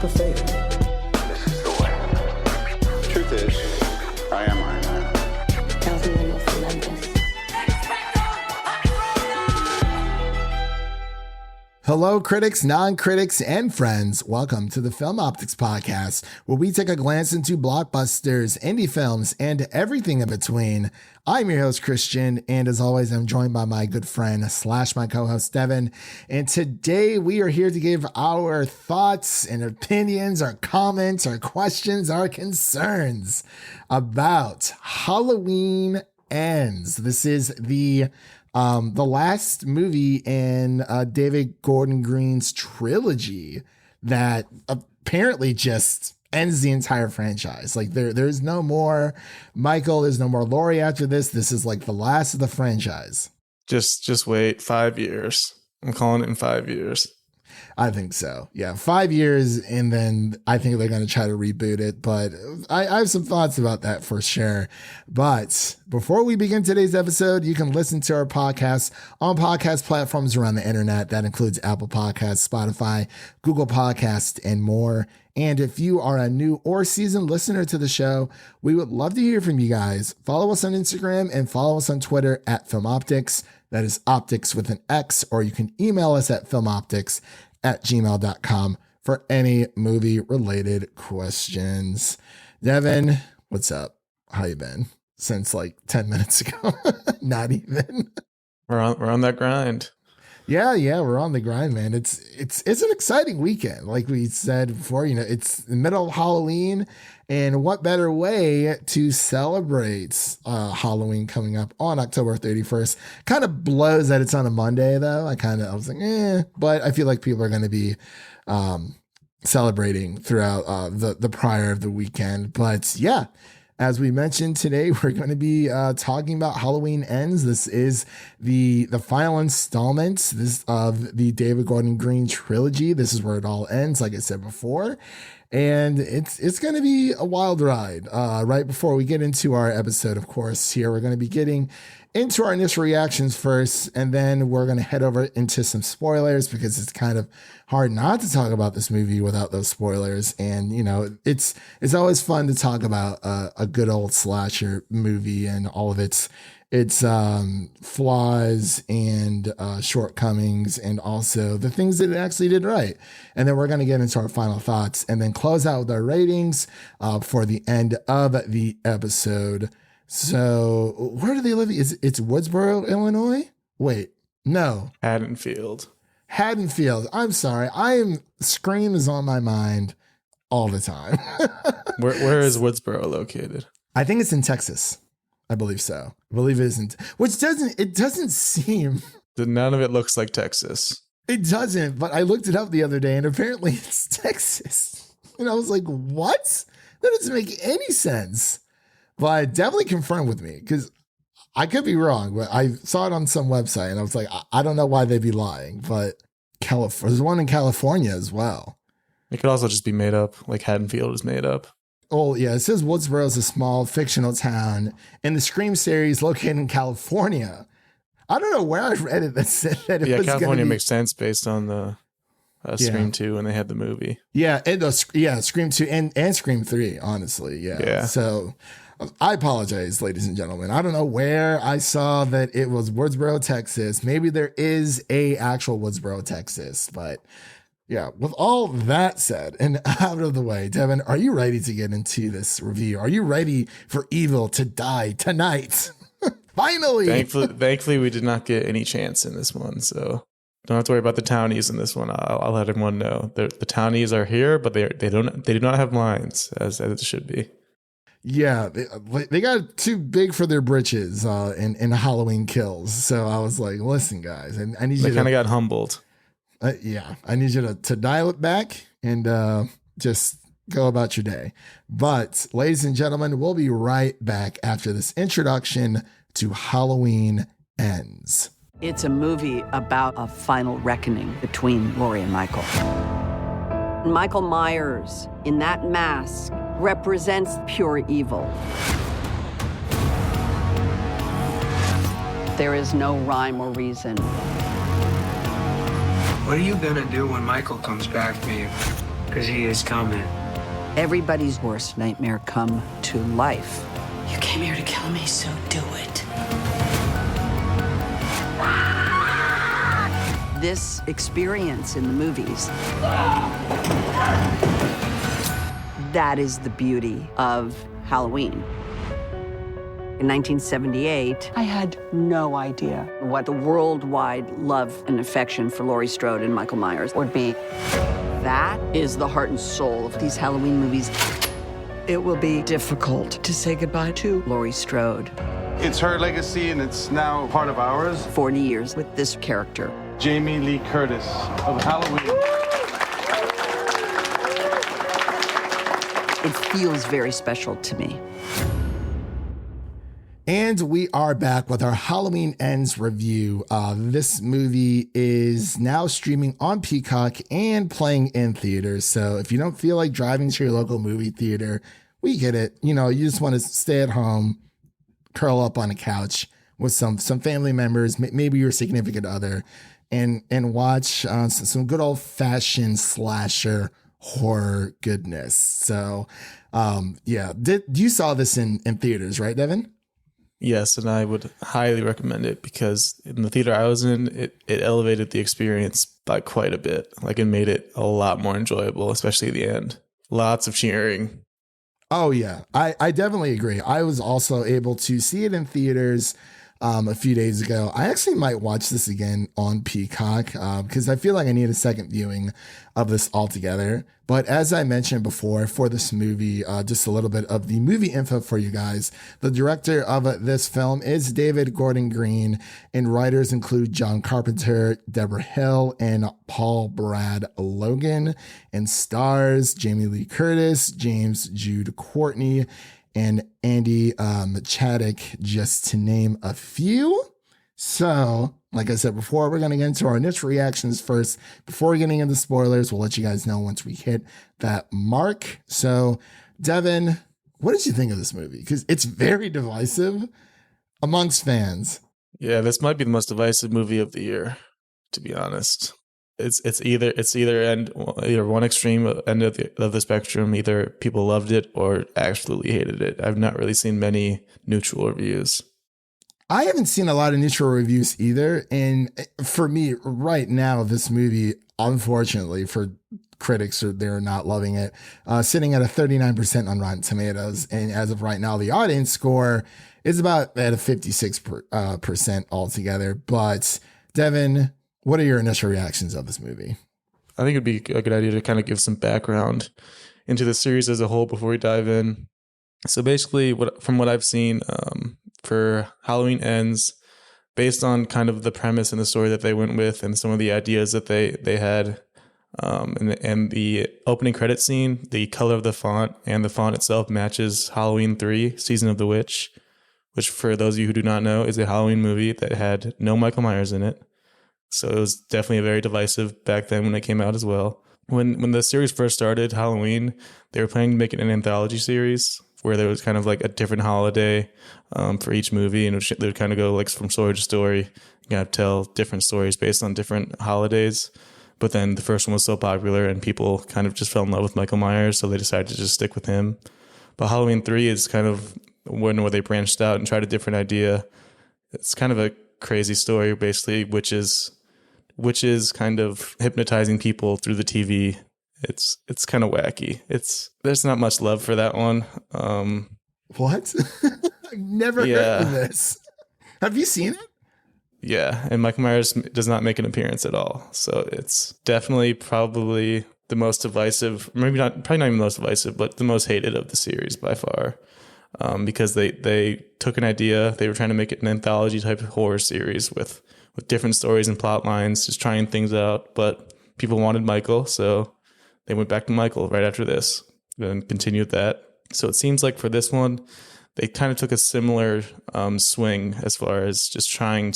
of faith. This is the way. Truth is, I am Iron Man. Tells me when you'll cement this. Hello, critics, non-critics, and friends. Welcome to the Film Optix podcast, where we take a glance into blockbusters, indie films, and everything in between. I'm your host, Christian, and as always, I'm joined by my good friend / my co-host, Devin. And today we are here to give our thoughts and opinions, our comments, our questions, our concerns about Halloween Ends. This is the last movie in David Gordon Green's trilogy that apparently just ends the entire franchise. Like there's no more Michael, there's no more Laurie after this. This is like the last of the franchise. Just wait 5 years. I'm calling it in 5 years. I think so. Yeah, 5 years, and then I think they're going to try to reboot it. But I have some thoughts about that for sure. But before we begin today's episode, you can listen to our podcast on podcast platforms around the internet. That includes Apple Podcasts, Spotify, Google Podcasts, and more. And if you are a new or seasoned listener to the show, we would love to hear from you guys. Follow us on Instagram and follow us on Twitter at FilmOptix. That is Optix with an X, or you can email us at filmoptix@gmail.com for any movie related questions. Devin, what's up? How you been? Since like 10 minutes ago. Not even. We're on that grind. Yeah, we're on the grind, man. It's an exciting weekend. Like we said before, it's the middle of Halloween, and what better way to celebrate Halloween coming up on October 31st? Kind of blows that it's on a Monday, though. I was like, but I feel like people are going to be celebrating throughout the prior of the weekend. But yeah, as we mentioned today, we're going to be talking about Halloween Ends. This is the final installment of the David Gordon Green trilogy. This is where it all ends, like I said before. And it's going to be a wild ride. Right before we get into our episode, of course, here we're going to be getting into our initial reactions first, and then we're going to head over into some spoilers because it's kind of hard not to talk about this movie without those spoilers. And, it's always fun to talk about a good old slasher movie and all of its flaws and shortcomings, and also the things that it actually did right. And then we're going to get into our final thoughts and then close out with our ratings for the end of the episode. So where do they live? It's Woodsboro, Illinois? Wait, no. Haddonfield. I'm sorry. Scream is on my mind all the time. Where is Woodsboro located? I think it's in Texas. I believe so. I believe it isn't. It doesn't seem. None of it looks like Texas. It doesn't, but I looked it up the other day and apparently it's Texas. And I was like, what? That doesn't make any sense. But definitely confirmed with me, because I could be wrong, but I saw it on some website and I was like, I don't know why they'd be lying, but there's one in California as well. It could also just be made up, like Haddonfield is made up. Oh, yeah. It says Woodsboro is a small fictional town in the Scream series located in California. I don't know where I read it that said that it was California makes sense based on the Scream 2 when they had the movie. Yeah, Scream 2 and Scream 3, honestly. Yeah. So I apologize, ladies and gentlemen. I don't know where I saw that it was Woodsboro, Texas. Maybe there is a actual Woodsboro, Texas. But yeah, with all that said and out of the way, Devin, are you ready to get into this review? Are you ready for evil to die tonight? Finally. Thankfully, we did not get any chance in this one, so don't have to worry about the townies in this one. I'll let everyone know. The townies are here, but they do not have lines as it should be. Yeah, they got too big for their britches in Halloween Kills. So I was like, listen, guys, I need you. They kind of got humbled. I need you to dial it back and just go about your day. But ladies and gentlemen, we'll be right back after this introduction to Halloween Ends. It's a movie about a final reckoning between Laurie and Michael. Michael Myers, in that mask, represents pure evil. There is no rhyme or reason. What are you gonna do when Michael comes back, babe? Because he is coming. Everybody's worst nightmare come to life. You came here to kill me, so do it. This experience in the movies, that is the beauty of Halloween. In 1978, I had no idea what the worldwide love and affection for Laurie Strode and Michael Myers would be. That is the heart and soul of these Halloween movies. It will be difficult to say goodbye to Laurie Strode. It's her legacy, and it's now part of ours. 40 years with this character. Jamie Lee Curtis of Halloween. It feels very special to me. And we are back with our Halloween Ends review. This movie is now streaming on Peacock and playing in theaters. So if you don't feel like driving to your local movie theater, we get it. You know, you just want to stay at home, curl up on a couch with some family members, maybe your significant other, and watch some good old fashioned slasher horror goodness. So, yeah, you saw this in theaters, right, Devin? Yes, and I would highly recommend it because in the theater I was in, it elevated the experience by quite a bit. Like, it made it a lot more enjoyable, especially at the end. Lots of cheering. Oh, yeah. I definitely agree. I was also able to see it in theaters a few days ago. I actually might watch this again on Peacock because I feel like I need a second viewing of this altogether. But as I mentioned before, for this movie, just a little bit of the movie info for you guys. The director of this film is David Gordon Green, and writers include John Carpenter, Deborah Hill, and Paul Brad Logan, and stars Jamie Lee Curtis, James Jude Courtney, and Andi Matichak, just to name a few. So, like I said before, we're going to get into our initial reactions first. Before getting into spoilers, we'll let you guys know once we hit that mark. So, Devin, what did you think of this movie? Because it's very divisive amongst fans. Yeah, this might be the most divisive movie of the year, to be honest. It's either one extreme end of the spectrum. Either people loved it or absolutely hated it. I've not really seen many neutral reviews. I haven't seen a lot of neutral reviews either. And for me right now, this movie, unfortunately for critics, they're not loving it, sitting at a 39% on Rotten Tomatoes. And as of right now, the audience score is about at a 56% altogether. But Devin, what are your initial reactions of this movie? I think it'd be a good idea to kind of give some background into the series as a whole before we dive in. So basically, from what I've seen, for Halloween Ends, based on kind of the premise and the story that they went with and some of the ideas that they had, and the opening credit scene, the color of the font and the font itself matches Halloween 3, Season of the Witch, which for those of you who do not know is a Halloween movie that had no Michael Myers in it. So it was definitely very divisive back then when it came out as well. When the series first started, Halloween, they were planning to make it an anthology series where there was kind of like a different holiday for each movie, and they would kind of go like from story to story, kind of tell different stories based on different holidays. But then the first one was so popular and people kind of just fell in love with Michael Myers, so they decided to just stick with him. But Halloween 3 is kind of one where they branched out and tried a different idea. It's kind of a crazy story, basically, which is kind of hypnotizing people through the TV. It's kind of wacky. There's not much love for that one. What? I've never heard of this. Have you seen it? Yeah, and Michael Myers does not make an appearance at all. So it's definitely probably the most divisive, probably not even the most divisive, but the most hated of the series by far. Because they took an idea, they were trying to make it an anthology type of horror series with different stories and plot lines, just trying things out. But people wanted Michael, so they went back to Michael right after this and continued that. So it seems like for this one, they kind of took a similar swing as far as just trying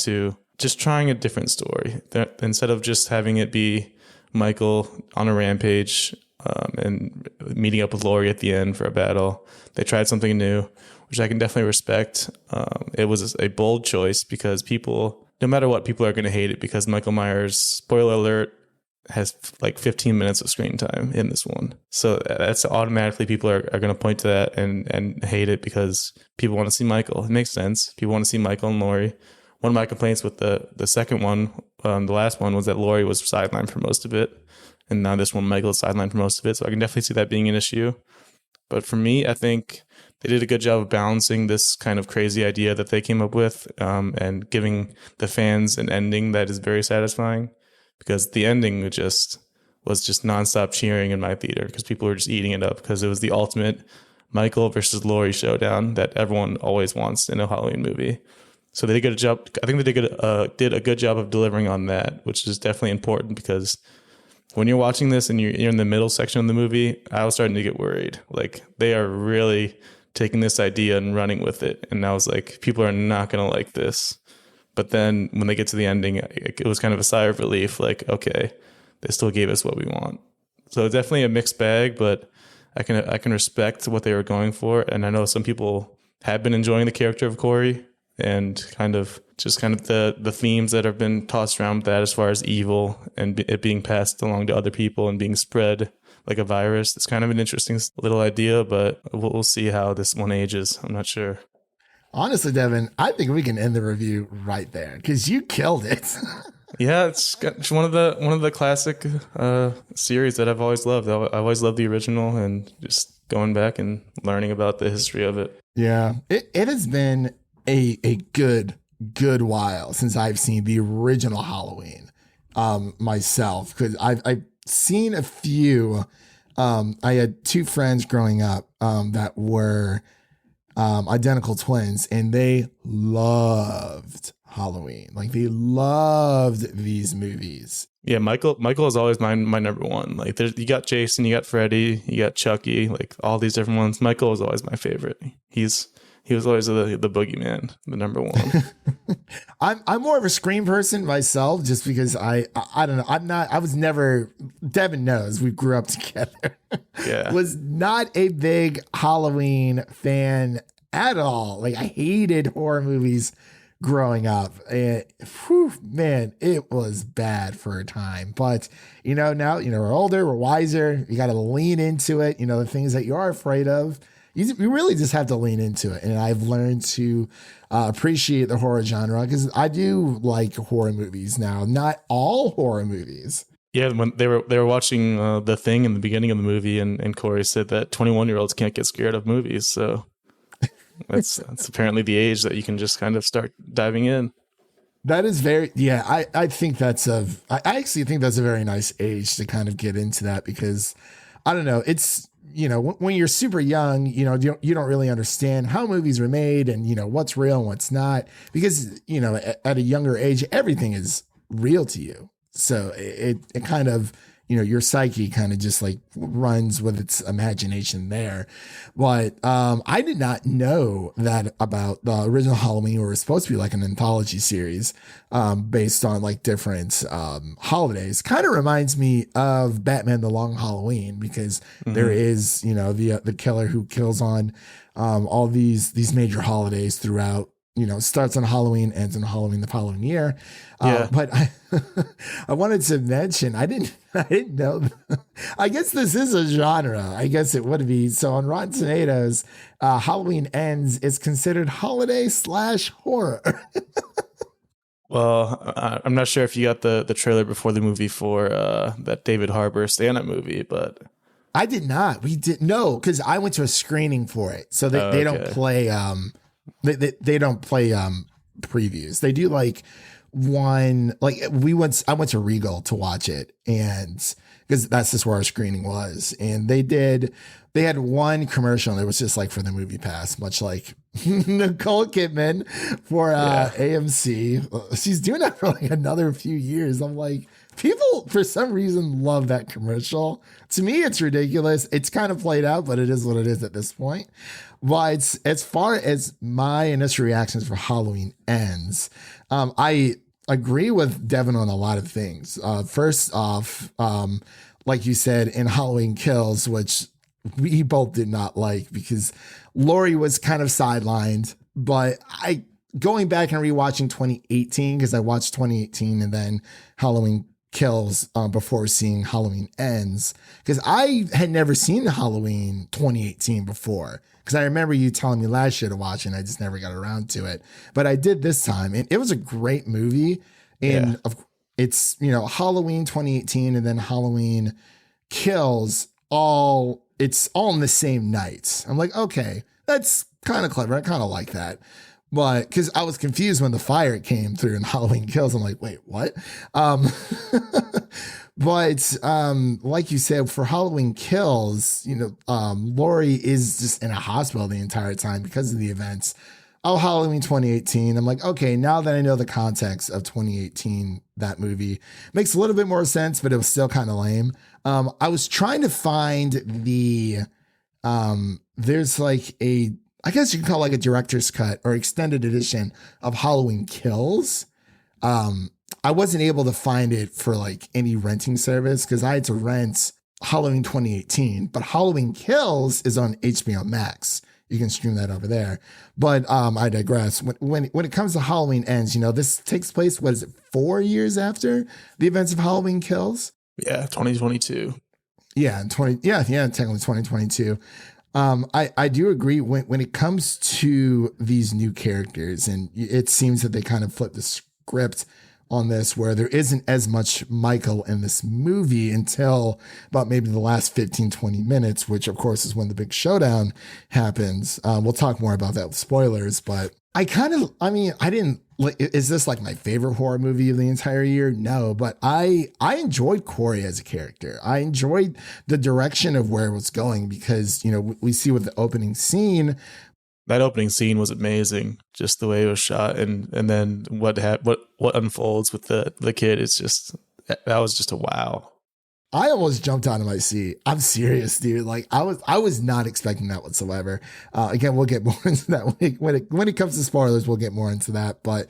a different story. Instead of just having it be Michael on a rampage and meeting up with Laurie at the end for a battle, they tried something new, which I can definitely respect. It was a bold choice because people, no matter what, people are going to hate it because Michael Myers, spoiler alert, has like 15 minutes of screen time in this one. So that's automatically people are going to point to that and hate it because people want to see Michael. It makes sense. People want to see Michael and Laurie. One of my complaints with the second one, the last one, was that Laurie was sidelined for most of it. And now this one, Michael is sidelined for most of it. So I can definitely see that being an issue. But for me, I think they did a good job of balancing this kind of crazy idea that they came up with and giving the fans an ending that is very satisfying. Because the ending was just nonstop cheering in my theater because people were just eating it up because it was the ultimate Michael versus Laurie showdown that everyone always wants in a Halloween movie. So they did a good job. I think they did a good job of delivering on that, which is definitely important because when you're watching this and you're in the middle section of the movie, I was starting to get worried. Like they are really taking this idea and running with it. And I was like, people are not going to like this. But then when they get to the ending, it was kind of a sigh of relief. Like, okay, they still gave us what we want. So it's definitely a mixed bag, but I can respect what they were going for. And I know some people have been enjoying the character of Corey and kind of the themes that have been tossed around with that as far as evil and it being passed along to other people and being spread like a virus. It's kind of an interesting little idea, but we'll see how this one ages. I'm not sure. Honestly, Devin, I think we can end the review right there because you killed it. Yeah, it's one of the classic series that I've always loved. I've always loved the original and just going back and learning about the history of it. Yeah, it has been a good while since I've seen the original Halloween myself because I've seen a few. I had two friends growing up that were identical twins, and they loved Halloween. Like they loved these movies. Yeah, Michael is always my number one. Like you got Jason, you got Freddy, you got Chucky, like all these different ones. Michael was always my favorite. He was always the boogeyman, the number one. I'm more of a Scream person myself, just because I don't know. I was never. Devin knows we grew up together. Yeah, was not a big Halloween fan at all. Like I hated horror movies growing up. Man, it was bad for a time. But now we're older, we're wiser. You got to lean into it. The things that you are afraid of. You really just have to lean into it. And I've learned to appreciate the horror genre because I do like horror movies now. Not all horror movies. Yeah, when they were watching The Thing in the beginning of the movie, and Corey said that 21-year-olds can't get scared of movies. So that's apparently the age that you can just kind of start diving in. That is very, yeah. I think I actually think that's a very nice age to kind of get into that because I don't know. It's when you're super young, you don't really understand how movies were made and what's real and what's not because at a younger age everything is real to you. So it kind of, your psyche kind of just like runs with its imagination there. But I did not know that about the original Halloween, where it was supposed to be like an anthology series based on like different holidays. Kind of reminds me of Batman: The Long Halloween because there is, the killer who kills on all these major holidays throughout. Starts on Halloween, ends on Halloween the following year. But I wanted to mention, I didn't know. I guess this is a genre. I guess it would be. So on Rotten Tomatoes, Halloween Ends is considered holiday/horror. Well, I'm not sure if you got the trailer before the movie for that David Harbour stand-up movie, but I did not. We didn't know because I went to a screening for it. So they don't play. They don't play previews. They do like one, like I went to Regal to watch it, and because that's just where our screening was. And they had one commercial and it was just like for the Movie Pass, much like Nicole Kidman for AMC. She's doing that for like another few years. I'm like, people for some reason love that commercial. To me, it's ridiculous. It's kind of played out, but it is what it is at this point. But as far as my initial reactions for Halloween Ends, I agree with Devin on a lot of things. First off, like you said, in Halloween Kills, which we both did not like because Laurie was kind of sidelined. But going back and rewatching 2018, because I watched 2018 and then Halloween Kills before seeing Halloween Ends, because I had never seen Halloween 2018 before, because I remember you telling me last year to watch it and I just never got around to it, but I did this time, and it was a great movie. And it's, you know, Halloween 2018 and then Halloween Kills, it's all in the same night. I'm like, okay, that's kind of clever. I kind of like that. But because I was confused when the fire came through in Halloween Kills, I'm like, wait, what? But like you said, for Halloween Kills, you know, Laurie is just in a hospital the entire time because of the events of Halloween 2018. I'm like, okay, now that I know the context of 2018, that movie makes a little bit more sense, but it was still kind of lame. I was trying to find there's like I guess you can call it like a director's cut or extended edition of Halloween Kills. I wasn't able to find it for like any renting service because I had to rent Halloween 2018, but Halloween Kills is on HBO Max. You can stream that over there. But I digress. When it comes to Halloween Ends, you know, this takes place, what is it, 4 years after the events of Halloween Kills? Yeah, 2022. Yeah, technically 2022. I do agree when it comes to these new characters, and it seems that they kind of flip the script on this, where there isn't as much Michael in this movie until about maybe the last 15, 20 minutes, which of course is when the big showdown happens. We'll talk more about that with spoilers, but I didn't like, is this like my favorite horror movie of the entire year? No, but I enjoyed Corey as a character. I enjoyed the direction of where it was going because, you know, we see with the opening scene. That opening scene was amazing, just the way it was shot, and then what unfolds with the kid is just, that was just a wow. I almost jumped out of my seat. I'm serious, dude. Like I was not expecting that whatsoever. Again, we'll get more into that when it comes to spoilers. We'll get more into that. But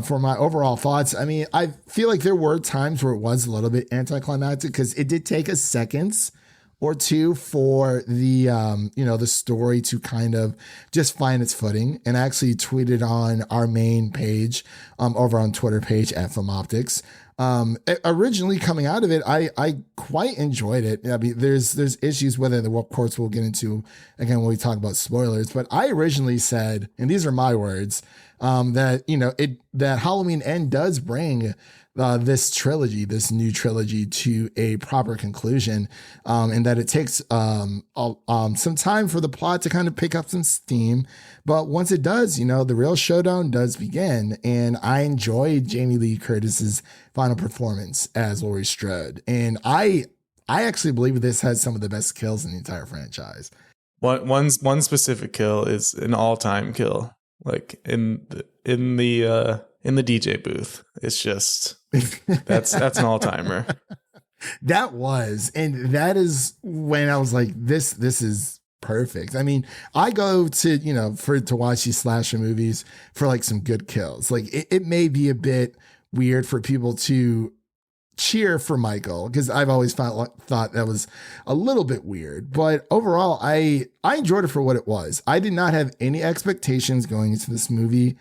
for my overall thoughts, I mean, I feel like there were times where it was a little bit anticlimactic because it did take us seconds or two for the the story to kind of just find its footing. And I actually tweeted on our main page over on Twitter page at Optix. Originally coming out of it, I quite enjoyed it. I mean, there's issues with it that, of course, we'll get into again when we talk about spoilers. But I originally said, and these are my words, that Halloween End does bring this new trilogy to a proper conclusion, and that it takes some time for the plot to kind of pick up some steam. But once it does, you know, the real showdown does begin. And I enjoyed Jamie Lee Curtis's final performance as Laurie Strode. And I actually believe this has some of the best kills in the entire franchise. One specific kill is an all-time kill, like in the DJ booth. It's just that's an all-timer. That is when I was like, this is perfect. I mean, I go to watch these slasher movies for like some good kills. Like it may be a bit weird for people to cheer for Michael because I've always thought that was a little bit weird, but overall I enjoyed it for what it was. I did not have any expectations going into this movie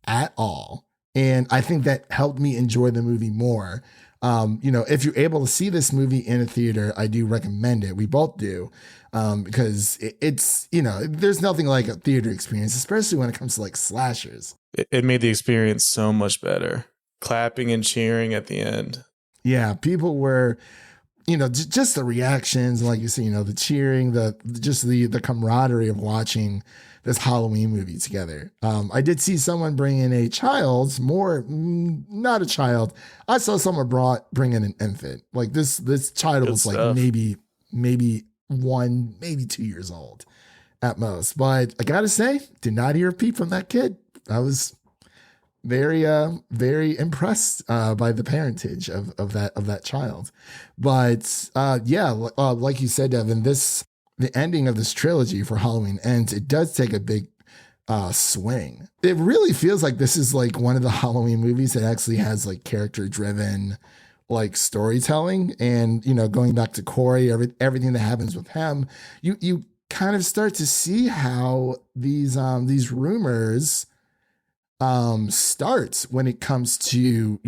at all. And I think that helped me enjoy the movie more. If you're able to see this movie in a theater, I do recommend it. We both do. Because it's, there's nothing like a theater experience, especially when it comes to like slashers. It made the experience so much better. Clapping and cheering at the end. Yeah, people were, just the reactions, like you say, the cheering, the camaraderie of watching this Halloween movie together. I did see someone bring in a child, not a child. I saw someone bring in an infant. Like this child was like maybe 1, maybe 2 years old at most. But I gotta say, did not hear a peep from that kid. I was very, very impressed by the parentage of that child. But like you said, Devin, the ending of this trilogy for Halloween Ends, it does take a big swing. It really feels like this is like one of the Halloween movies that actually has like character driven like storytelling. And going back to Corey, everything that happens with him, you kind of start to see how these rumors starts when it comes to,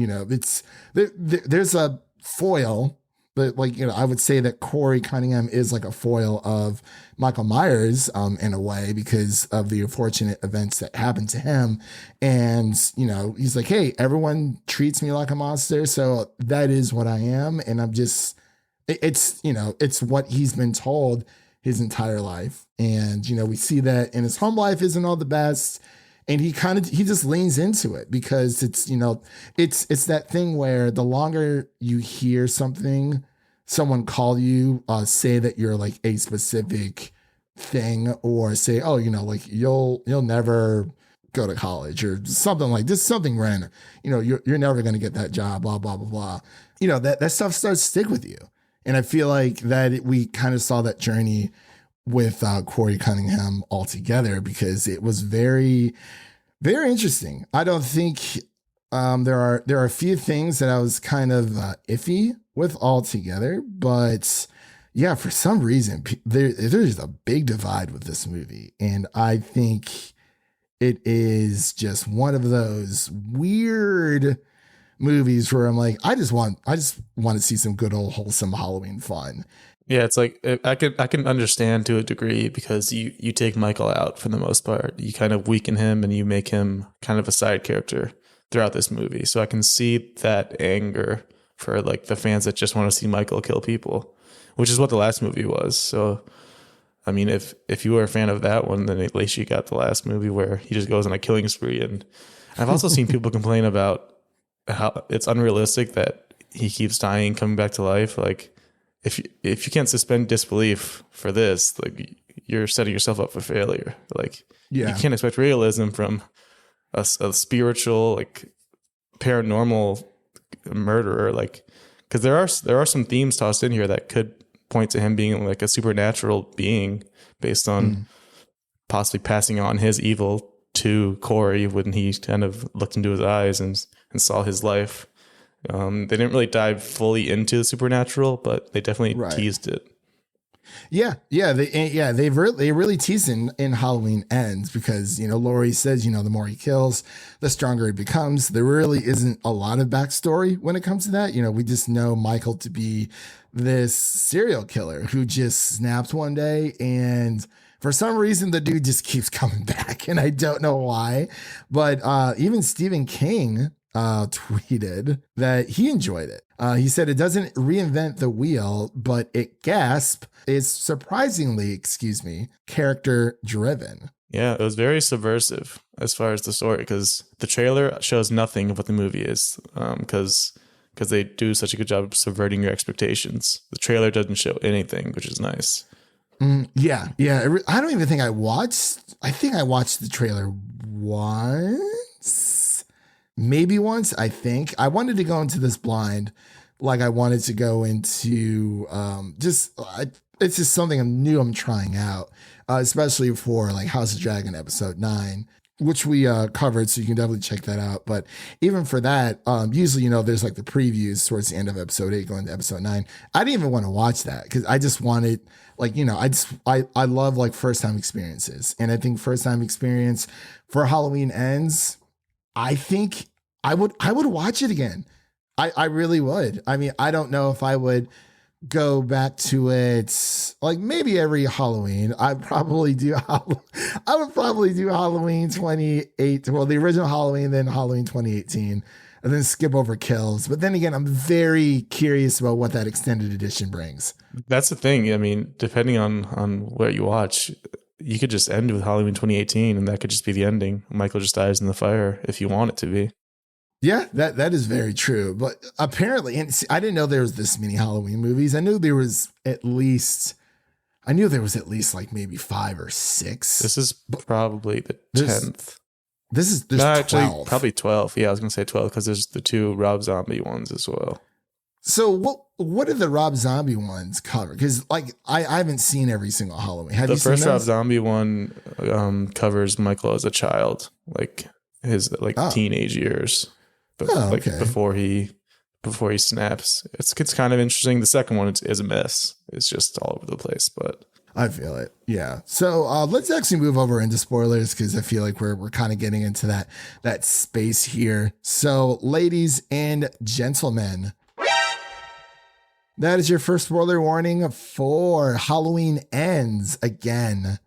there's a foil, but like, you know, I would say that Corey Cunningham is like a foil of Michael Myers in a way because of the unfortunate events that happened to him. And, you know, he's like, hey, everyone treats me like a monster. So that is what I am. And I'm just, it's, you know, it's what he's been told his entire life. And, you know, we see that in his home life isn't all the best. And he just leans into it because it's, you know, it's that thing where the longer you hear someone call you, say that you're like a specific thing or say, oh, you know, like you'll never go to college or something like this, something random, you know, you're never going to get that job, blah, blah, blah, blah. You know, that stuff starts to stick with you. And I feel like we kind of saw that journey with Corey Cunningham altogether because it was very, very interesting. I don't think there are a few things that I was kind of iffy with altogether, but yeah, for some reason there's a big divide with this movie, and I think it is just one of those weird movies where I'm like, I just want to see some good old wholesome Halloween fun. Yeah, it's like I can understand to a degree because you take Michael out for the most part. You kind of weaken him and you make him kind of a side character throughout this movie. So I can see that anger for like the fans that just want to see Michael kill people, which is what the last movie was. So I mean, if you were a fan of that one, then at least you got the last movie where he just goes on a killing spree. And I've also seen people complain about how it's unrealistic that he keeps dying, coming back to life. Like if you can't suspend disbelief for this, like you're setting yourself up for failure. Like you can't expect realism from a spiritual, like paranormal murderer. Like, because there are some themes tossed in here that could point to him being like a supernatural being based on possibly passing on his evil to Corey when he kind of looked into his eyes and saw his life. They didn't really dive fully into the supernatural, but they definitely teased it. They really teased in Halloween Ends because, you know, Laurie says, you know, the more he kills, the stronger he becomes. There really isn't a lot of backstory when it comes to that. You know, we just know Michael to be this serial killer who just snapped one day, and for some reason the dude just keeps coming back, and I don't know why. But even Stephen King tweeted that he enjoyed it. He said it doesn't reinvent the wheel, but it is surprisingly, character driven. Yeah, it was very subversive as far as the story, because the trailer shows nothing of what the movie is, because they do such a good job of subverting your expectations. The trailer doesn't show anything, which is nice. Yeah. I don't even think I watched the trailer once. Maybe once, I think. I wanted to go into this blind, like I wanted to go into it's just something I'm trying out, especially for like House of Dragon episode 9, which we covered, so you can definitely check that out. But even for that, usually, you know, there's like the previews towards the end of episode 8 going to episode 9. I didn't even want to watch that because I just wanted, like, you know, I love like first time experiences, and I think first time experience for Halloween Ends, I think I would watch it again. I really would. I mean, I don't know if I would go back to it like maybe every Halloween. I would probably do Halloween 28, well, the original Halloween, then Halloween 2018, and then skip over Kills. But then again, I'm very curious about what that extended edition brings. That's the thing. I mean, depending on what you watch, you could just end with Halloween 2018, and that could just be the ending. Michael just dies in the fire if you want it to be. Yeah, that is very true. But apparently, and I didn't know there was this many Halloween movies. I knew there was at least like maybe 5 or 6. This is probably the 10th. There's actually 12. Probably 12. Yeah, I was gonna say 12 because there's the 2 Rob Zombie ones as well. So what did the Rob Zombie ones cover? Because like I haven't seen every single Halloween. Have you seen the first those? Rob Zombie one covers Michael as a child, like his teenage years. But before he snaps. It's kind of interesting. The second one is a mess. It's just all over the place, but I feel it. Yeah. So let's actually move over into spoilers because I feel like we're kind of getting into that space here. So ladies and gentlemen, That is your first spoiler warning for Halloween Ends again.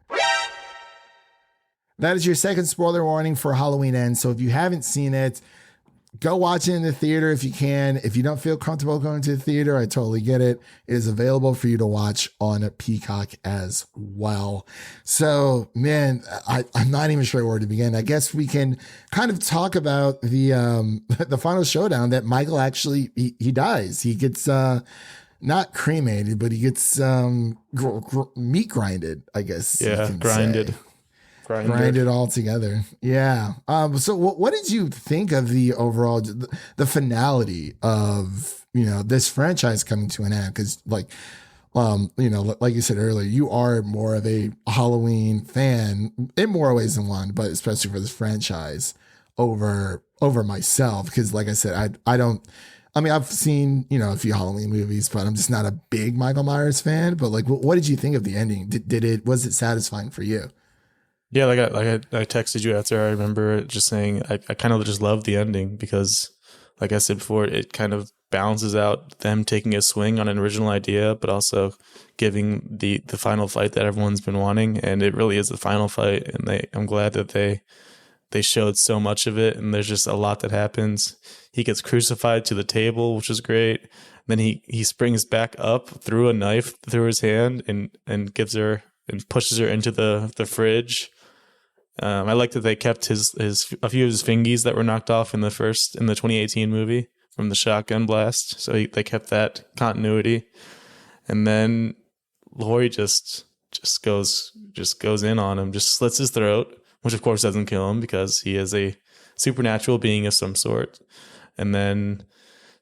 That is your second spoiler warning for Halloween Ends. So if you haven't seen it, go watch it in the theater if you can. If you don't feel comfortable going to the theater, I totally get it. It is available for you to watch on Peacock as well. So, man, I'm not even sure where to begin. I guess we can kind of talk about the final showdown that Michael actually, he dies. He gets, not cremated, but he gets meat grinded, I guess. Yeah, grinded. Grinded all together. Yeah. So what did you think of the overall, the finality of, this franchise coming to an end? Because like you said earlier, you are more of a Halloween fan in more ways than one, but especially for this franchise over myself. Because like I said, I've seen, a few Halloween movies, but I'm just not a big Michael Myers fan. But like, what did you think of the ending? Was it satisfying for you? Yeah, I texted you after. I remember just saying I kind of just love the ending because, like I said before, it kind of balances out them taking a swing on an original idea, but also giving the final fight that everyone's been wanting, and it really is the final fight. And I'm glad that they showed so much of it, and there's just a lot that happens. He gets crucified to the table, which is great. Then he springs back up through a knife through his hand and gives her and pushes her into the fridge. I like that they kept a few of his fingies that were knocked off in the 2018 movie from the shotgun blast. So they kept that continuity. And then Laurie just goes in on him, just slits his throat, which of course doesn't kill him because he is a supernatural being of some sort. And then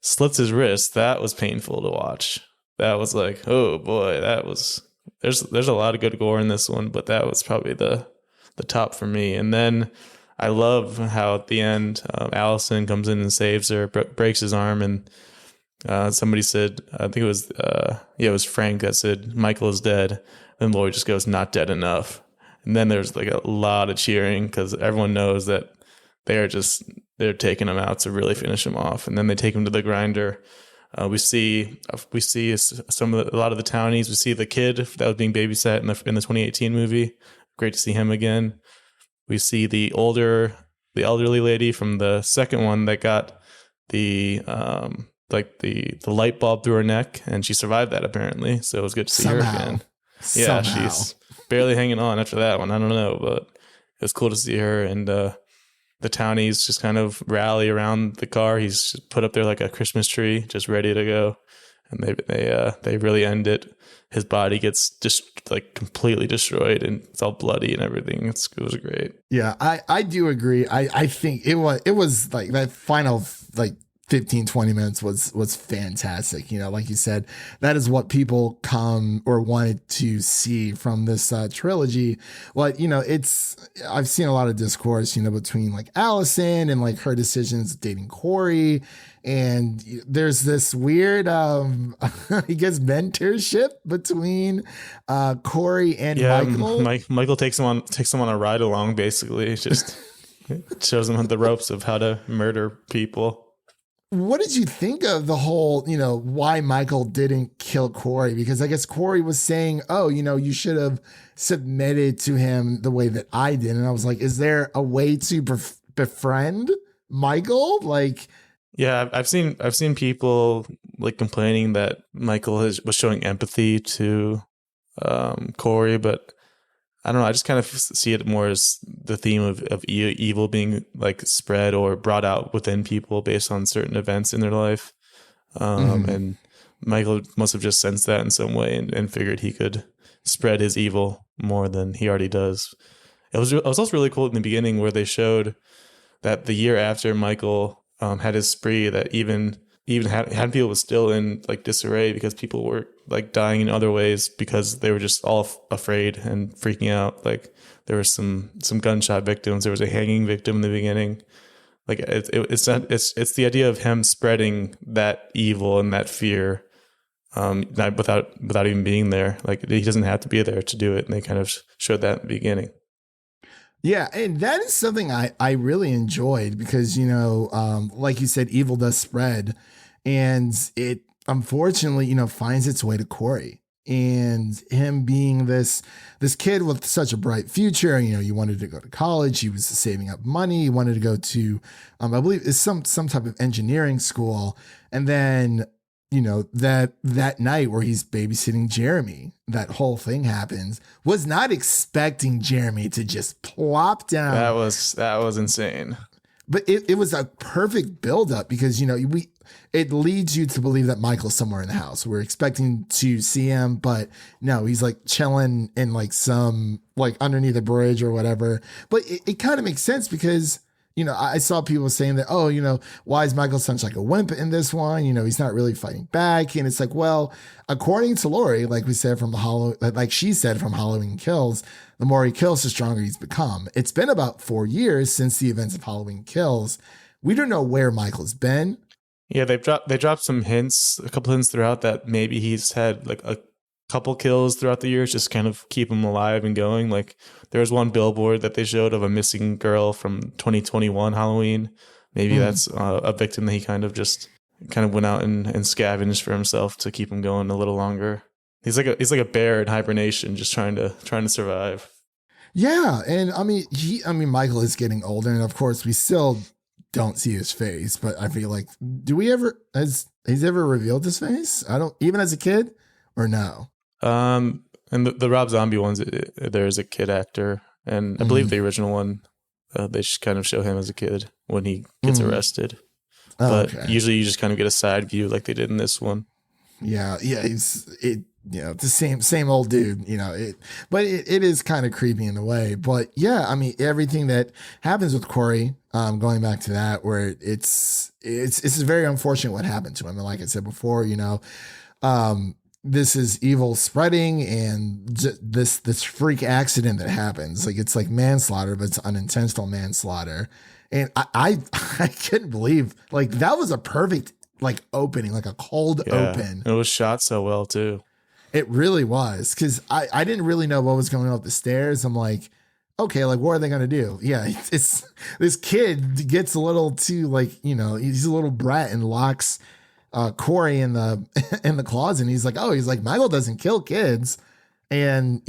slits his wrist. That was painful to watch. That was like, oh boy, there's a lot of good gore in this one, but that was probably the top for me. And then I love how at the end, Allison comes in and saves her, breaks his arm, and somebody said, I think it was Frank that said, Michael is dead. And Laurie just goes, not dead enough. And then there's like a lot of cheering because everyone knows that they're taking him out to really finish him off. And then they take him to the grinder. We see a lot of the townies. We see the kid that was being babysat in the 2018 movie. Great to see him again. We see the elderly lady from the second one that got the light bulb through her neck, and she survived that apparently. So it was good to see her again. Yeah, she's barely hanging on after that one. I don't know, but it was cool to see her. And the townies just kind of rally around the car. He's just put up there like a Christmas tree, just ready to go. And they really end it. His body gets just like completely destroyed, and it's all bloody and everything. It was great. Yeah, I do agree. I think it was like that final like 15, 20 minutes was fantastic. Like you said, that is what people come or wanted to see from this trilogy. Well, I've seen a lot of discourse, between like Allison and like her decisions dating Corey. And there's this weird, I guess, mentorship between Corey and Michael. Michael takes him on a ride along, basically. Just shows him the ropes of how to murder people. What did you think of the whole, why Michael didn't kill Corey? Because I guess Corey was saying, oh, you should have submitted to him the way that I did. And I was like, is there a way to befriend Michael? Like, yeah, I've seen people like complaining that Michael was showing empathy to Corey, but I don't know. I just kind of see it more as the theme of evil being like spread or brought out within people based on certain events in their life. And Michael must have just sensed that in some way and figured he could spread his evil more than he already does. It was also really cool in the beginning where they showed that the year after Michael had his spree, that even Haddonfield was still in like disarray because people were like dying in other ways because they were just all afraid and freaking out. Like there were some gunshot victims. There was a hanging victim in the beginning. Like it's the idea of him spreading that evil and that fear, without even being there. Like he doesn't have to be there to do it. And they kind of showed that in the beginning. Yeah, and that is something I really enjoyed because, like you said, evil does spread, and unfortunately, finds its way to Corey. And him being this kid with such a bright future, he wanted to go to college. He was saving up money. He wanted to go to, I believe it's some type of engineering school. And then, that night where he's babysitting Jeremy, that whole thing happens. Was not expecting Jeremy to just plop down. That was insane. But it was a perfect buildup because, it leads you to believe that Michael's somewhere in the house. We're expecting to see him, but no, he's like chilling in like some, like underneath a bridge or whatever. But it kind of makes sense because, I saw people saying that, oh, why is Michael such like a wimp in this one? He's not really fighting back. And it's like, well, according to Laurie, like we said she said from Halloween Kills, the more he kills, the stronger he's become. It's been about 4 years since the events of Halloween Kills. We don't know where Michael's been. Yeah, they dropped some hints, a couple hints throughout that maybe he's had like a couple kills throughout the years, just kind of keep him alive and going. Like there was one billboard that they showed of a missing girl from 2021 Halloween. Maybe that's a victim that he kind of went out and scavenged for himself to keep him going a little longer. He's like a bear in hibernation, just trying to survive. Yeah, and I mean Michael is getting older, and of course we still don't see his face, but I feel like has he ever revealed his face? I don't, even as a kid, or no? And the Rob Zombie ones, there's a kid actor, and I believe the original one, they just kind of show him as a kid when he gets arrested. But usually you just kind of get a side view like they did in this one. Yeah, the same old dude, but it is kind of creepy in a way. But yeah, I mean, everything that happens with Corey, going back to that, where it's very unfortunate what happened to him. And like I said before, this is evil spreading, and this freak accident that happens, like it's like manslaughter, but it's unintentional manslaughter. And I couldn't believe, like, that was a perfect like opening, like a cold open. It was shot so well too. It really was, because I didn't really know what was going on up the stairs. I'm like, okay, like what are they gonna do? Yeah, it's this kid gets a little too like, he's a little brat and locks Corey in the closet. And he's like Michael doesn't kill kids. And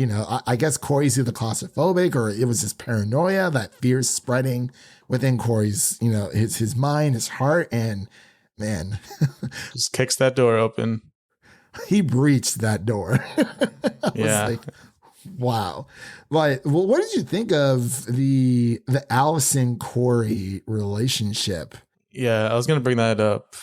I guess Corey's either claustrophobic or it was just paranoia, that fear spreading within Corey's his mind, his heart, and man, just kicks that door open. He breached that door. Yeah. Like, wow. But well, what did you think of the Allison Corey relationship? Yeah, I was gonna bring that up.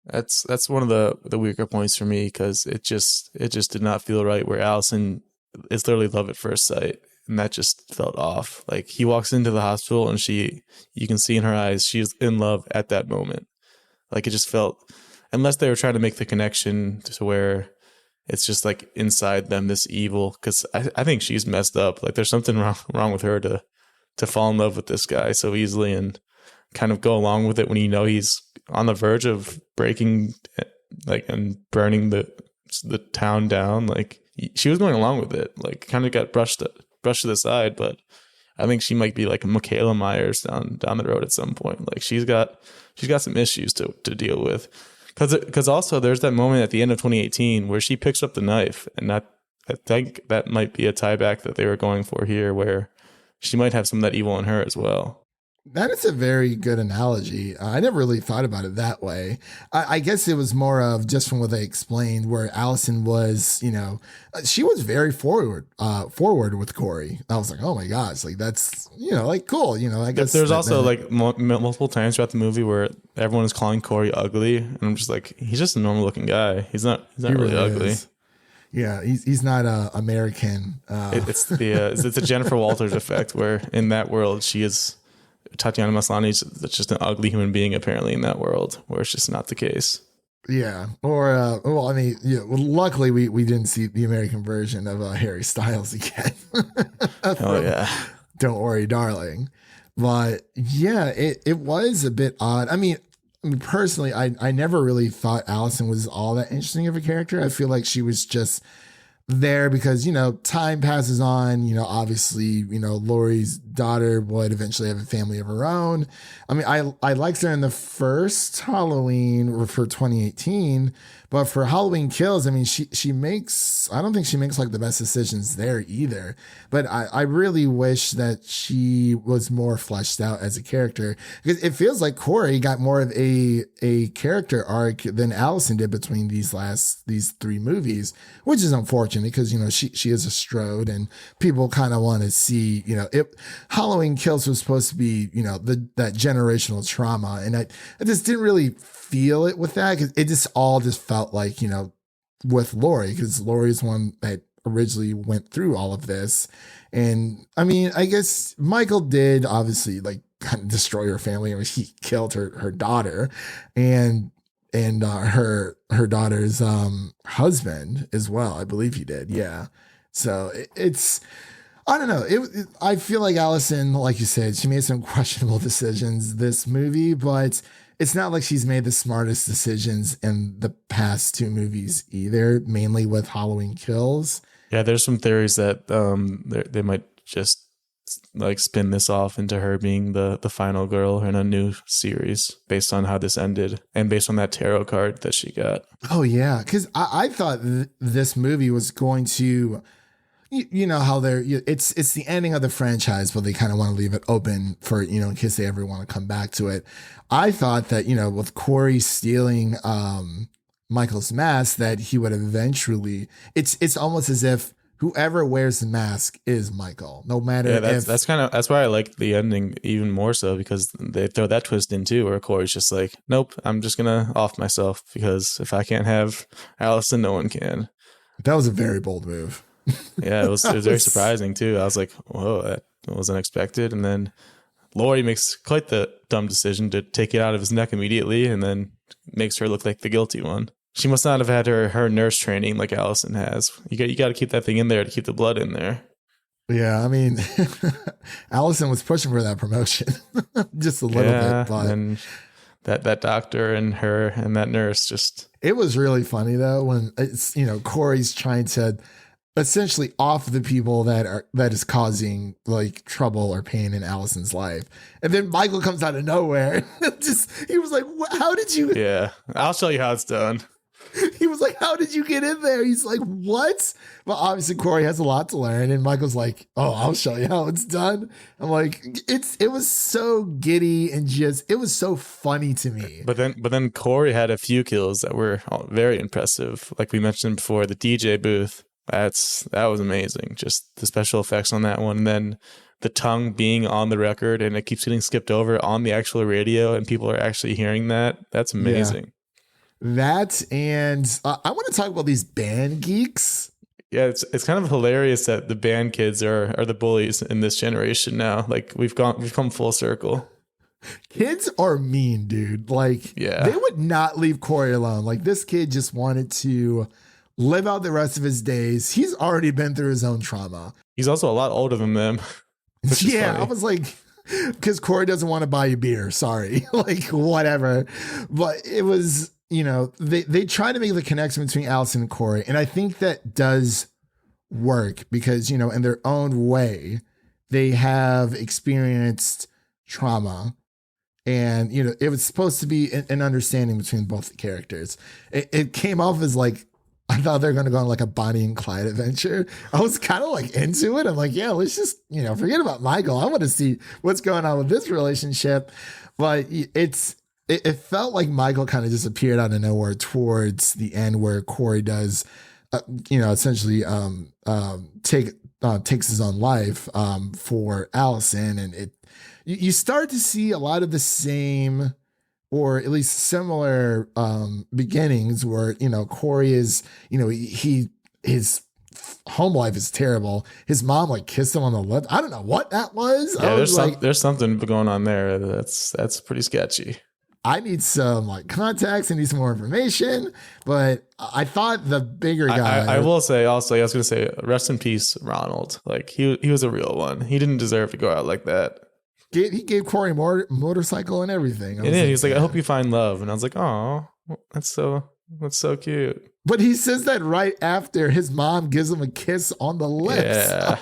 That's one of the weaker points for me, because it just did not feel right. Where Allison is literally love at first sight, and that just felt off. Like he walks into the hospital and you can see in her eyes she's in love at that moment. Like it just felt, unless they were trying to make the connection to where it's just like inside them, this evil, because I think she's messed up. Like there's something wrong with her to fall in love with this guy so easily and kind of go along with it when he's on the verge of breaking like and burning the town down. Like she was going along with it, like kind of got brushed to the side. But I think she might be like Michaela Myers down the road at some point. Like she's got some issues to deal with. Because also there's that moment at the end of 2018 where she picks up the knife, and I think that might be a tie back that they were going for here, where she might have some of that evil in her as well. That is a very good analogy. I never really thought about it that way. I guess it was more of just from what they explained, where Allison was, she was very forward with Corey. I was like, oh my gosh, like that's, like cool. I guess there's also like multiple times throughout the movie where everyone is calling Corey ugly, and I'm just like, he's just a normal looking guy. He's not really ugly. Is. Yeah, he's not American. It's a Jennifer Walters effect, where in that world she is. Tatiana Maslany's just an ugly human being apparently in that world, where it's just not the case. Yeah. Or, luckily we didn't see the American version of Harry Styles again. Oh yeah. Don't worry, darling. But yeah, it was a bit odd. I mean, personally, I never really thought Allison was all that interesting of a character. I feel like she was just there because, you know, time passes on, you know, obviously, you know, Laurie's daughter would eventually have a family of her own. I mean, I liked her in the first Halloween for 2018, but for Halloween Kills, I mean, she makes, I don't think she makes like the best decisions there either, but I really wish that she was more fleshed out as a character, because it feels like Corey got more of a character arc than Allison did between these 3 movies, which is unfortunate because, you know, she is a Strode and people kind of want to see, you know, Halloween Kills was supposed to be, you know, that generational trauma. And I just didn't really feel it with that, because it just all just felt like, you know, with Laurie, because Laurie's one that originally went through all of this. And I mean, I guess Michael did obviously like kind of destroy her family. I mean, he killed her daughter and her daughter's husband as well. I believe he did. Yeah. So it's, I don't know. I feel like Allison, like you said, she made some questionable decisions this movie, but it's not like she's made the smartest decisions in the past 2 movies either, mainly with Halloween Kills. Yeah, there's some theories that they might just like spin this off into her being the final girl in a new series based on how this ended and based on that tarot card that she got. Oh yeah, because I thought this movie was going to, you know how it's the ending of the franchise, but they kind of want to leave it open for, you know, in case they ever want to come back to it. I thought that, you know, with Corey stealing Michael's mask, that he would eventually, it's almost as if whoever wears the mask is Michael, no matter. Yeah, that's why I like the ending even more so, because they throw that twist in too, where Corey's just like, nope, I'm just gonna off myself, because if I can't have Allison, no one can. That was a very bold move. Yeah, it was very surprising too. I was like, whoa, that was unexpected. And then Laurie makes quite the dumb decision to take it out of his neck immediately, and then makes her look like the guilty one. She must not have had her nurse training like Allison has. You got to keep that thing in there to keep the blood in there. Yeah, I mean, Allison was pushing for that promotion just a little bit, but and that doctor and her and that nurse just. It was really funny though when it's, you know, Corey's trying to essentially off the people that is causing like trouble or pain in Allison's life, and then Michael comes out of nowhere. He was like, "How did you?" Yeah, I'll show you how it's done. He was like, "How did you get in there?" He's like, "What?" But obviously Corey has a lot to learn, and Michael's like, "Oh, I'll show you how it's done." I'm like, it was so giddy and just, it was so funny to me. But then Corey had a few kills that were very impressive. Like we mentioned before, the DJ booth. That was amazing. Just the special effects on that one. And then the tongue being on the record and it keeps getting skipped over on the actual radio and people are actually hearing that. That's amazing. Yeah. That, and I want to talk about these band geeks. Yeah, it's kind of hilarious that the band kids are the bullies in this generation now. Like we've come full circle. Kids are mean, dude. Like, yeah, they would not leave Corey alone. Like, this kid just wanted to live out the rest of his days. He's already been through his own trauma. He's also a lot older than them. Yeah, funny. I was like, because Corey doesn't want to buy you beer. Sorry. Like, whatever. But it was, you know, they try to make the connection between Allison and Corey. And I think that does work because, you know, in their own way, they have experienced trauma. And, you know, it was supposed to be an understanding between both the characters. It came off as like, I thought they were going to go on like a Bonnie and Clyde adventure. I was kind of like into it. I'm like, yeah, let's just, you know, forget about Michael. I want to see what's going on with this relationship. But it felt like Michael kind of just appeared out of nowhere towards the end where Corey does, you know, essentially takes his own life for Allison. And you start to see a lot of the same, or at least similar beginnings where, you know, Corey is, you know, his home life is terrible. His mom like kissed him on the lips. I don't know what that was. Yeah, there's something going on there. That's pretty sketchy. I need some like context. I need some more information. But I thought the bigger guy. I will say also, I was going to say, rest in peace, Ronald. Like he was a real one. He didn't deserve to go out like that. He gave Corey motorcycle and everything. And then he was like, I hope you find love. And I was like, oh, that's so that's so cute. But he says that right after his mom gives him a kiss on the lips. Yeah.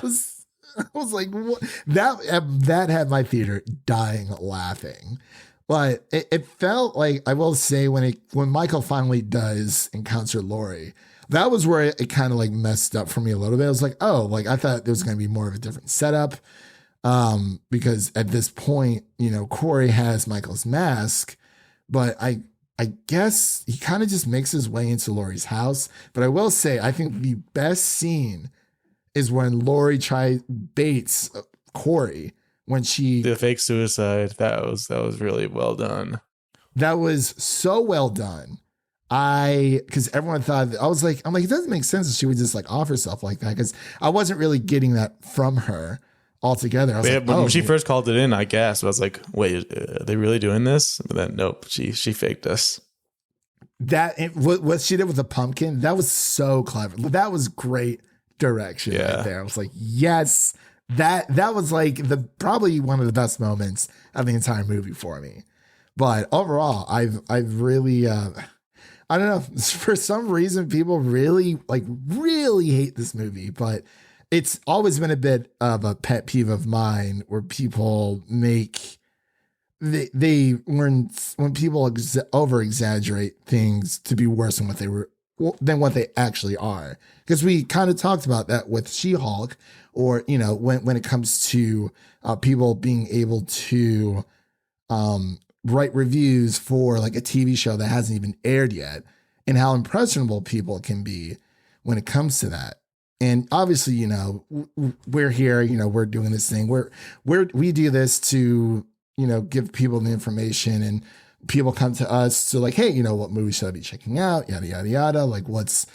I was like, what? That had my theater dying laughing. But it felt like, I will say, when Michael finally does encounter Laurie, that was where it kind of like messed up for me a little bit. I was like, oh, like I thought there was going to be more of a different setup. Because at this point, you know, Corey has Michael's mask, but I guess he kind of just makes his way into Laurie's house. But I will say, I think the best scene is when Laurie baits Corey when the fake suicide. That was really well done. That was so well done. Because everyone thought, I'm like, it doesn't make sense that she would just like off herself like that. Because I wasn't really getting that from her altogether. I was like, when she first called it in, I guessed. I was like, wait, are they really doing this? But then nope, she faked us. What she did with the pumpkin, that was so clever. That was great direction right there. I was like, yes, that was like probably one of the best moments of the entire movie for me. But overall, I've really I don't know, for some reason people really hate this movie, but it's always been a bit of a pet peeve of mine where people make when people over exaggerate things to be worse than what they actually are. Because we kind of talked about that with She-Hulk, or, you know, when it comes to people being able to write reviews for like a TV show that hasn't even aired yet, and how impressionable people can be when it comes to that. And obviously, you know, we're here, you know, we're doing this thing. We do this to, you know, give people the information, and people come to us to like, hey, you know, what movie should I be checking out? Yada, yada, yada. Like what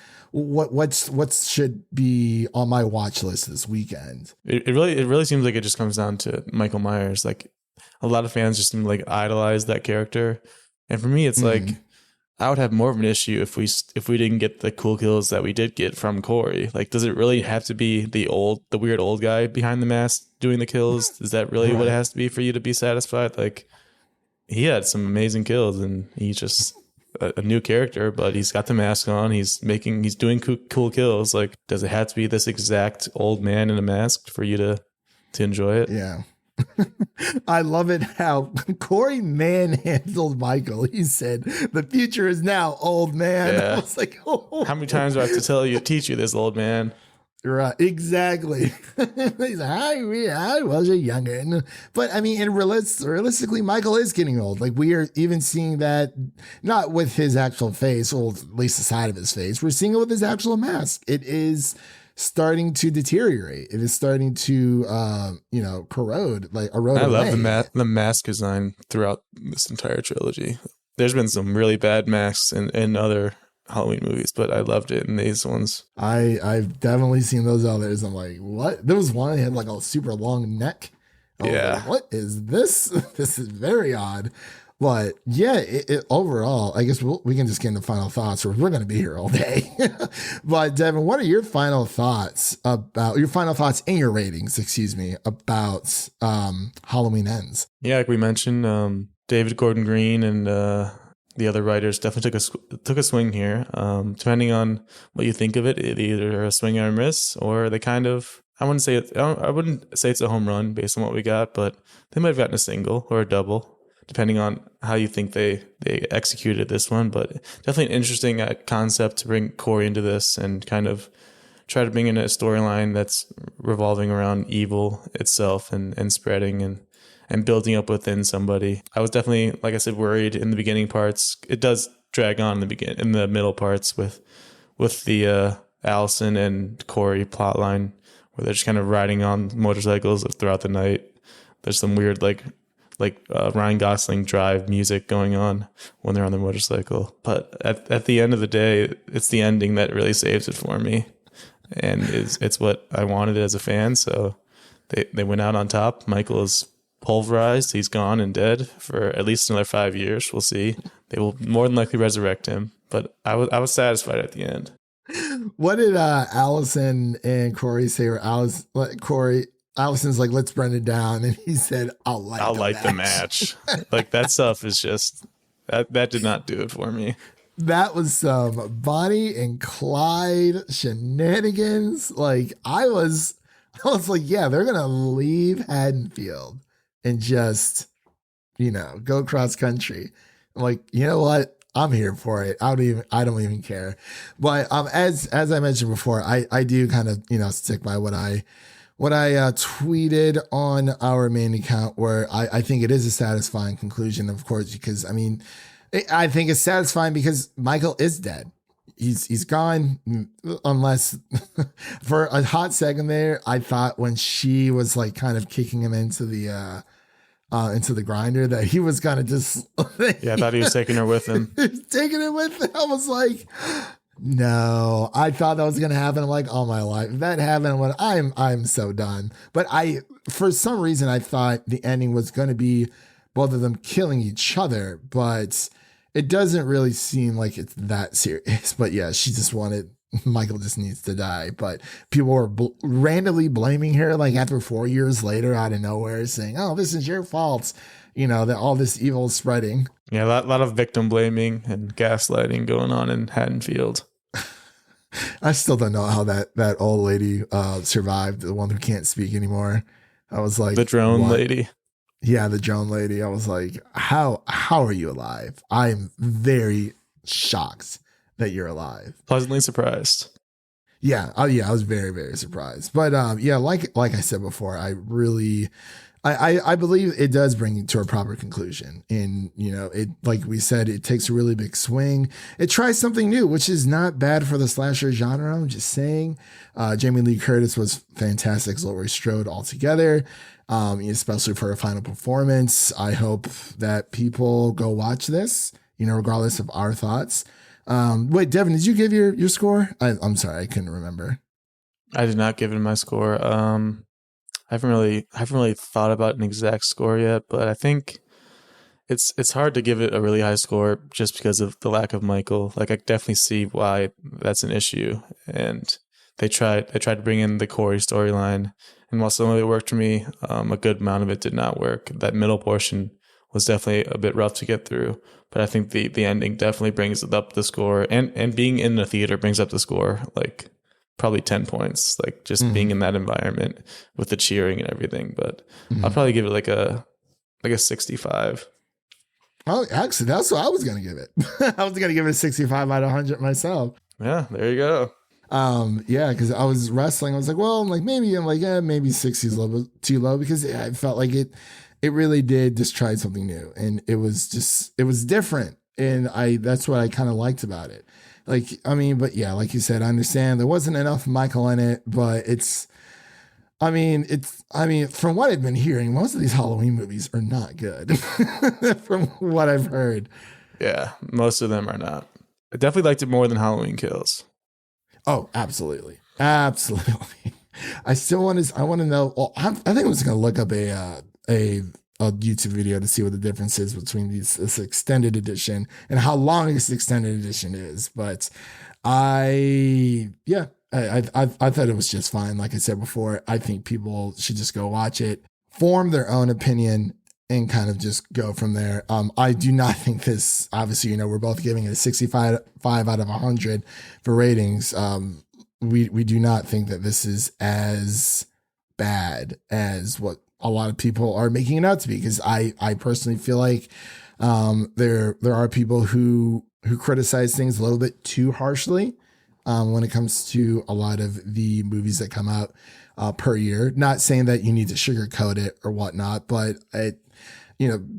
should be on my watch list this weekend? It really seems like it just comes down to Michael Myers. Like a lot of fans just seem to like idolize that character. And for me, it's like, I would have more of an issue if we didn't get the cool kills that we did get from Corey. Like, does it really have to be the weird old guy behind the mask doing the kills? Is that really what it has to be for you to be satisfied? Like, he had some amazing kills, and he's just a new character, but he's got the mask on. He's doing cool kills. Like, does it have to be this exact old man in a mask for you to enjoy it? Yeah. I love it how Corey manhandled Michael. He said, the future is now, old man. Yeah. I was like, oh. How many times do I have to teach you this, old man? Right, exactly. He's like, I was younger. But I mean, and realistically, Michael is getting old. Like, we are even seeing that, not with his actual face, or at least the side of his face. We're seeing it with his actual mask. It is starting to deteriorate. It is starting to, erode. I love the mask design throughout this entire trilogy. There's been some really bad masks in other Halloween movies, but I loved it in these ones. I've definitely seen those others. I'm like, what? There was one that had like a super long neck. Like, what is this? This is very odd. But yeah, it overall, I guess we can just get into final thoughts, or we're going to be here all day. But Devin, what are your final thoughts and your ratings, about Halloween Ends? Yeah, like we mentioned, David Gordon Green and the other writers definitely took a swing here. Depending on what you think of it, either a swing or a miss, or they kind of, I wouldn't say it's a home run based on what we got, but they might have gotten a single or a double, depending on how you think they executed this one. But definitely an interesting concept to bring Corey into this and kind of try to bring in a storyline that's revolving around evil itself and spreading and building up within somebody. I was definitely, like I said, worried in the beginning parts. It does drag on in the middle parts with the Allison and Corey plotline, where they're just kind of riding on motorcycles throughout the night. There's some weird like Ryan Gosling drive music going on when they're on the motorcycle. But at the end of the day, it's the ending that really saves it for me, and it's what I wanted as a fan. So they went out on top. Michael is pulverized. He's gone and dead for at least another 5 years. We'll see. They will more than likely resurrect him. But I was satisfied at the end. What did Allison and Corey say? Or Allison's like, let's burn it down, and he said, I'll light the match. Like, that stuff is just that did not do it for me. that was some Bonnie and Clyde shenanigans. Like I was like, yeah, they're gonna leave Haddonfield and just, go cross country. I'm like, you know what? I'm here for it. I don't even care. But as I mentioned before, I do kind of, stick by what I tweeted on our main account, where I think it is a satisfying conclusion, of course, because I think it's satisfying because Michael is dead. He's gone, unless for a hot second there, I thought when she was like kind of kicking him into the grinder that he was kind of just Yeah, I thought he was taking her with him. Taking it with him. I was like, no, I thought that was gonna happen. I'm like, all my life. If that happened, when I'm so done. But for some reason, I thought the ending was gonna be both of them killing each other, but it doesn't really seem like it's that serious. But yeah, she just wanted Michael just needs to die. But people were randomly blaming her, like after 4 years later, out of nowhere, saying, "Oh, this is your fault." That all this evil is spreading. Yeah, a lot of victim blaming and gaslighting going on in Haddonfield. I still don't know how that old lady survived, the one who can't speak anymore. I was like, the drone lady. Yeah, the drone lady. I was like, how are you alive? I'm very shocked that you're alive. Pleasantly surprised. Yeah. Oh yeah, I was very, very surprised. But yeah, like I said before, I really I believe it does bring you to a proper conclusion. And, it, like we said, it takes a really big swing. It tries something new, which is not bad for the slasher genre. I'm just saying. Jamie Lee Curtis was fantastic as Laurie Strode altogether, especially for her final performance. I hope that people go watch this, regardless of our thoughts. Wait, Devin, did you give your score? I'm sorry, I couldn't remember. I did not give it my score. I haven't really thought about an exact score yet, but I think it's hard to give it a really high score just because of the lack of Michael. Like I definitely see why that's an issue, and they tried to bring in the Corey storyline, and while some of it worked for me, a good amount of it did not work. That middle portion was definitely a bit rough to get through, but I think the ending definitely brings up the score, and being in the theater brings up the score like probably 10 points, like just being in that environment with the cheering and everything. But I'll probably give it like a 65. Oh, actually, that's what I was gonna give it. I was gonna give it a 65 out of 100 myself. Yeah, there you go. Yeah, because I was wrestling. I was like, well, maybe 60 is a little bit too low, because I felt like it really did just try something new, and it was different, and that's what I kind of liked about it. But yeah, like you said, I understand there wasn't enough Michael in it, but from what I've been hearing, most of these Halloween movies are not good from what I've heard. Yeah, most of them are not. I definitely liked it more than Halloween Kills. Oh, absolutely. Absolutely. I want to know. Well, I think I'm just going to look up a YouTube video to see what the difference is between this extended edition and how long this extended edition is. But I thought it was just fine. Like I said before, I think people should just go watch it, form their own opinion, and kind of just go from there. I do not think this, obviously, we're both giving it a 65 out of 100 for ratings. We do not think that this is as bad as what a lot of people are making it out to be, because I personally feel like there are people who criticize things a little bit too harshly when it comes to a lot of the movies that come out per year. Not saying that you need to sugarcoat it or whatnot, but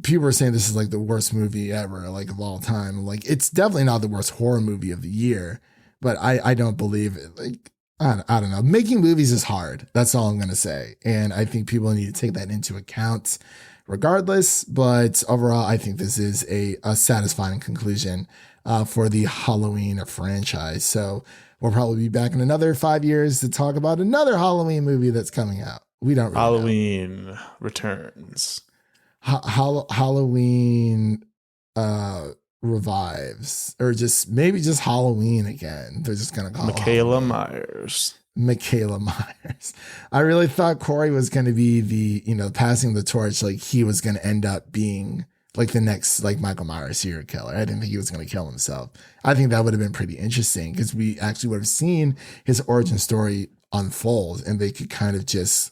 people are saying this is like the worst movie ever, like of all time. Like, it's definitely not the worst horror movie of the year, but I don't believe it. Like, I don't know. Making movies is hard. That's all I'm going to say. And I think people need to take that into account regardless. But overall, I think this is a satisfying conclusion for the Halloween franchise. So we'll probably be back in another 5 years to talk about another Halloween movie that's coming out. We don't really Halloween know. Returns. Halloween revives, or maybe just Halloween again. They're just gonna call Michaela it Myers. Michaela Myers. I really thought Corey was going to be the, passing the torch. Like, he was going to end up being like the next like Michael Myers serial killer. I didn't think he was going to kill himself. I think that would have been pretty interesting because we actually would have seen his origin story unfold, and they could kind of just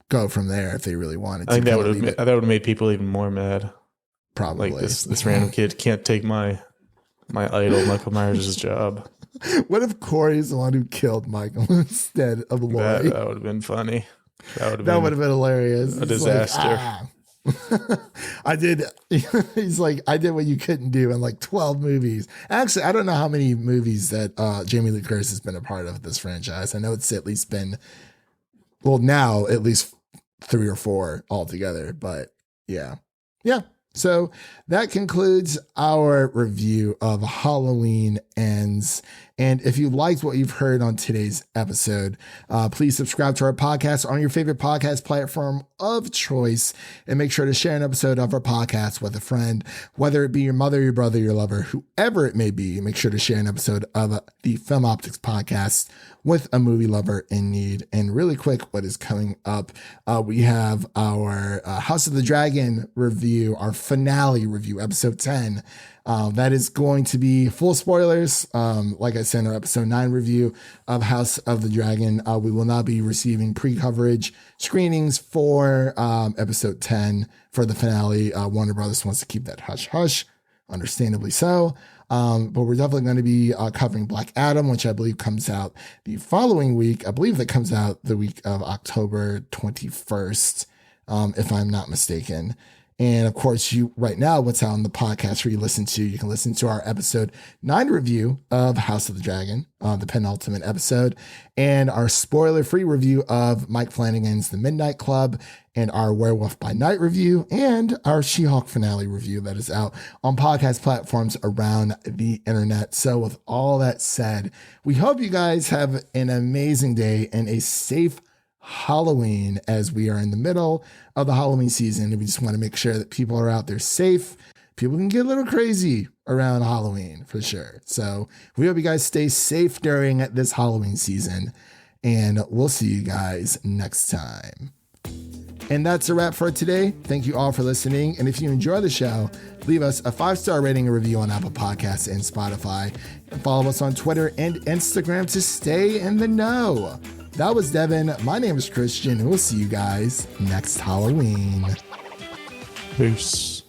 go from there if they really wanted to. I think that would have made people even more mad. Probably. Like this random kid can't take my idol Michael Myers' job. What if Corey's the one who killed Michael instead of Laurie? That would have been funny. That would have been hilarious. A disaster. I did. He's like, I did what you couldn't do in like 12 movies. Actually, I don't know how many movies that Jamie Lee Curtis has been a part of this franchise. I know it's at least been, well, now at least 3 or 4 altogether. But yeah. So that concludes our review of Halloween Ends. And if you liked what you've heard on today's episode, please subscribe to our podcast on your favorite podcast platform of choice, and make sure to share an episode of our podcast with a friend, whether it be your mother, your brother, your lover, whoever it may be. Make sure to share an episode of the Film Optix podcast with a movie lover in need. And really quick, what is coming up? We have our House of the Dragon review, our finale review, episode 10. That is going to be full spoilers. Like I said in our episode 9 review of House of the Dragon, we will not be receiving pre-coverage screenings for episode 10 for the finale. Warner Brothers wants to keep that hush hush, understandably so. But we're definitely going to be covering Black Adam, which I believe comes out the following week. I believe that comes out the week of October 21st, if I'm not mistaken. And of course, right now, what's out on the podcast where you can listen to our episode 9 review of House of the Dragon, the penultimate episode, and our spoiler-free review of Mike Flanagan's The Midnight Club, and our Werewolf by Night review, and our She-Hulk finale review that is out on podcast platforms around the internet. So with all that said, we hope you guys have an amazing day and a safe Halloween, as we are in the middle of the Halloween season, and we just want to make sure that people are out there safe. People can get a little crazy around Halloween for sure. So we hope you guys stay safe during this Halloween season, and we'll see you guys next time. And that's a wrap for today. Thank you all for listening. And if you enjoy the show, leave us a 5-star rating and review on Apple Podcasts and Spotify, and follow us on Twitter and Instagram to stay in the know. That was Devin. My name is Christian, and we'll see you guys next Halloween. Peace.